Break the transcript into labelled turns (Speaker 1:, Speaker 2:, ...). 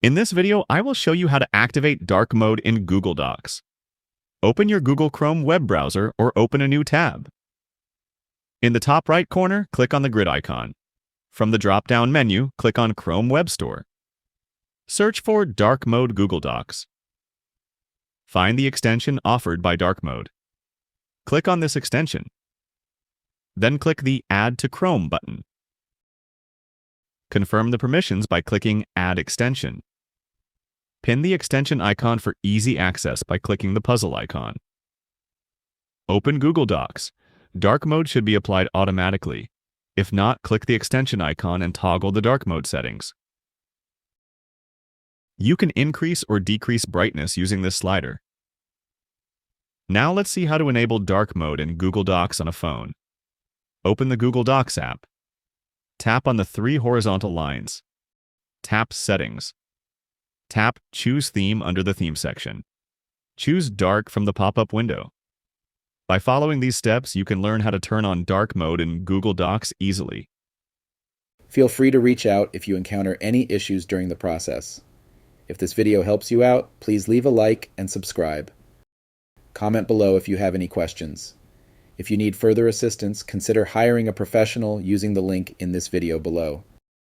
Speaker 1: In this video, I will show you how to activate dark mode in Google Docs. Open your Google Chrome web browser or open a new tab. In the top right corner, click on the grid icon. From the drop-down menu, click on Chrome Web Store. Search for Dark Mode Google Docs. Find the extension offered by dark mode. Click on this extension. Then click the Add to Chrome button. Confirm the permissions by clicking Add Extension. Pin the extension icon for easy access by clicking the puzzle icon. Open Google Docs. Dark mode should be applied automatically. If not, click the extension icon and toggle the dark mode settings. You can increase or decrease brightness using this slider. Now let's see how to enable dark mode in Google Docs on a phone. Open the Google Docs app. Tap on the three horizontal lines. Tap Settings. Tap Choose Theme under the Theme section. Choose Dark from the pop-up window. By following these steps, you can learn how to turn on dark mode in Google Docs easily.
Speaker 2: Feel free to reach out if you encounter any issues during the process. If this video helps you out, please leave a like and subscribe. Comment below if you have any questions. If you need further assistance, consider hiring a professional using the link in this video below.